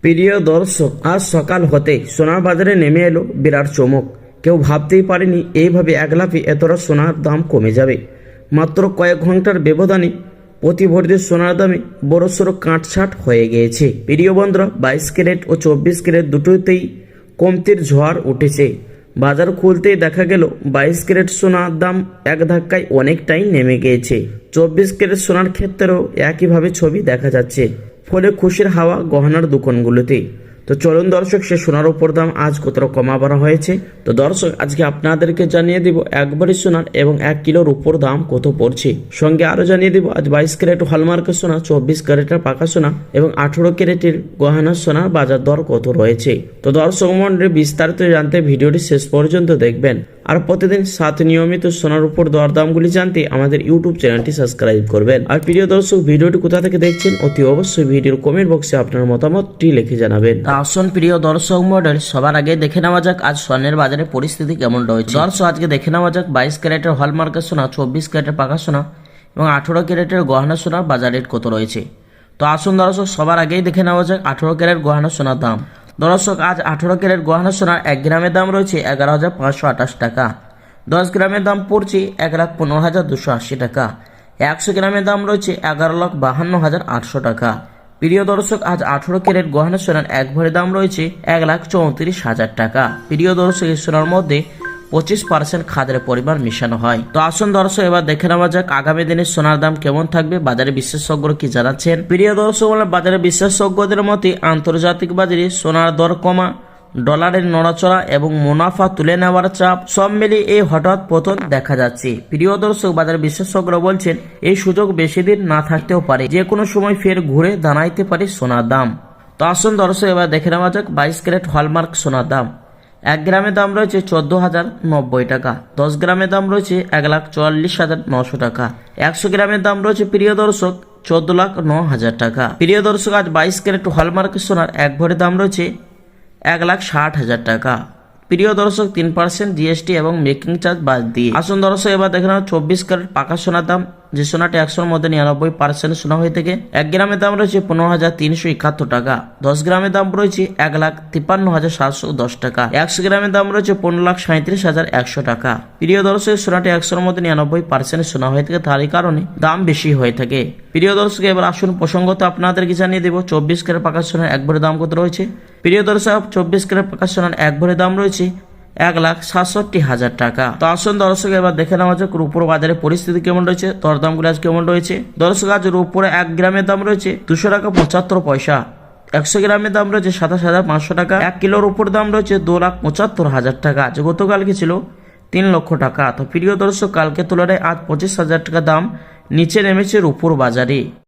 প্রিয় দর্শক, আজ সকাল হতে সোনার বাজারে নেমে এলো বিরাট চমক। কেউ ভাবতেই পারেনি এইভাবে এক লাফে এতটা সোনার দাম কমে যাবে। মাত্র কয়েক ঘন্টার ব্যবধানে প্রতি ভরিতে সোনার দামে বড়সড় কাটছাট হয়ে গিয়েছে। প্রিয় বন্ধুরা, 22 ক্যারেট ও 24 ক্যারেট দুটোতেই কমতির ঝড় উঠেছে। বাজার খুলতেই দেখা গেল 22 ক্যারেট সোনার দাম এক ধাক্কায় অনেকটাই নেমে গিয়েছে। 24 ক্যারেট সোনার ক্ষেত্রেও একইভাবে ছবি দেখা যাচ্ছে। ফলে খুশির হাওয়া গহনার দোকানগুলোতে। তো চলুন দর্শক, সে সোনার উপর দাম আজ কতটা কমা বাড়া হয়েছে। তো দর্শক, আজকে আপনাদেরকে জানিয়ে দিব এক ভরি সোনার এবং 1 কিলোর উপর দাম কত পড়ছে। সঙ্গে আরো জানিয়ে দিব আজ 22 ক্যারেট হলমার্কের সোনা, 24 ক্যারেটের পাকা সোনা এবং 18 ক্যারেটের গহনার সোনার বাজার দর কত রয়েছে। তো দর্শক মন্ডলী, বিস্তারিত জানতে ভিডিওটি শেষ পর্যন্ত দেখবেন। আর প্রতিদিন 7 নিয়মিত সোনার উপর দরদামগুলি জানতে আমাদের ইউটিউব চ্যানেলটি সাবস্ক্রাইব করবেন। আর প্রিয় দর্শক, ভিডিওটি কোথা থেকে দেখছেন অতি অবশ্যই ভিডিওর কমেন্ট বক্সে আপনার মতামতটি লিখে জানাবেন। আসুন প্রিয় দর্শক মডেল, সবার আগে দেখে নেওয়া যাক আজ স্বর্ণের বাজারে পরিস্থিতি কেমন রয়েছে। দর্শক, আজকে দেখে নেওয়া যাক 22 ক্যারেটের হলমার্কের সোনা, 24 ক্যারেটের পাকা সোনা এবং 18 ক্যারেটের গহনা সোনার বাজার রেট কত রয়েছে। তো আসুন দর্শক, সবার আগেই দেখে নেওয়া যাক 18 ক্যারেট গহনা সোনার দাম। দর্শক, আজ 18 ক্যারেট গহনা সোনার 1 গ্রামের দাম রয়েছে 11,528 টাকা। 10 গ্রামের দাম পড়ছে 1,15,280 টাকা। 100 গ্রামের দাম রয়েছে 11,52,800 টাকা। প্রিয় দর্শক, আজ 18 ক্যারেট গহনা সোনার 1 ভরি দাম রয়েছে 1,34,000 টাকা। প্রিয় দর্শক, এই সোনার মধ্যে 25% খাদের পরিমাণ মিশানো হয়। তো আসুন দর্শক, এবার দেখে নেওয়া যাক আগামী দিনের সোনার দাম কেমন থাকবে, বাজারে বিশেষজ্ঞরা কি জানাচ্ছেন। প্রিয় দর্শক, বাজারে বিশেষজ্ঞদের মতে আন্তর্জাতিক বাজারে সোনার দর কমা, ডলারের নড়াচড়া এবং মুনাফা তুলে নেওয়ার চাপ সব মিলিয়ে এই হঠাৎ পতন দেখা যাচ্ছে। প্রিয় দর্শক, বাজার বিশেষজ্ঞরা বলছেন এই সুযোগ বেশি দিন না থাকতেও পারে, যে কোনো সময় ফের ঘুরে দাঁড়াইতে পারে সোনার দাম। তো আসুন দর্শক, এবার দেখে নেওয়া যাক 22 ক্যারেট হলমার্ক সোনার দাম। 1 গ্রামের দাম রয়েছে 14,090 টাকা। 10 গ্রামের দাম রয়েছে 1,44,900 টাকা। 100 গ্রামের দাম রয়েছে প্রিয় দর্শক 14,09,000 টাকা। প্রিয় দর্শক, আজ 22 ক্যারেট হলমার্ক সোনার 1 ভরি দাম রয়েছে 1,60,000 টাকা। প্রিয় দর্শক, 3% জিএসটি এবং মেকিং চার্জ বাদ দিয়ে। আসুন দর্শক, এবার দেখে নাও 24 ক্যারেট পাকা সোনার দাম, যে সোনাটি 100-র মধ্যে 99% সোনা হয়ে থাকে। 1 গ্রামের দাম রয়েছে 15,371 টাকা। 10 গ্রামের দাম রয়েছে 1,53,710 টাকা। 100 গ্রামের দাম রয়েছে 15,37,100 টাকা। প্রিয় দর্শক, সোনাটি 100-র মধ্যে 99% সোনা হয়ে থাকে, তারই কারণে দাম বেশি হয়ে থাকে। প্রিয় দর্শক, এবার আসুন প্রসঙ্গত আপনাদেরকে জানিয়ে দেব 24 ক্যারেট পাকা সোনার 1 ভরি দাম কত রয়েছে। প্রিয় দর্শক, 24 ক্যারেট পাকা সোনার 1 ভরি দাম রয়েছে 1,67,000 টাকা। তো আসুন দর্শক, এবার দেখে নেওয়া যাক রূপোর বাজারে পরিস্থিতি কেমন রয়েছে, দরদামগুলো আজ কেমন রয়েছে। দর্শক, আজ রূপোর 1 গ্রামের দাম রয়েছে 200 টাকা 75 পয়সা। 100 গ্রামের দাম রয়েছে 27,500 টাকা। 1 কিলোর উপর দাম রয়েছে 2,75,000 টাকা, যে গতকালকে ছিল 3 লক্ষ টাকা। তো প্রিয় দর্শক, কালকে তুলনায় আজ 25,000 টাকা দাম নিচে নেমেছে রূপোর বাজারে।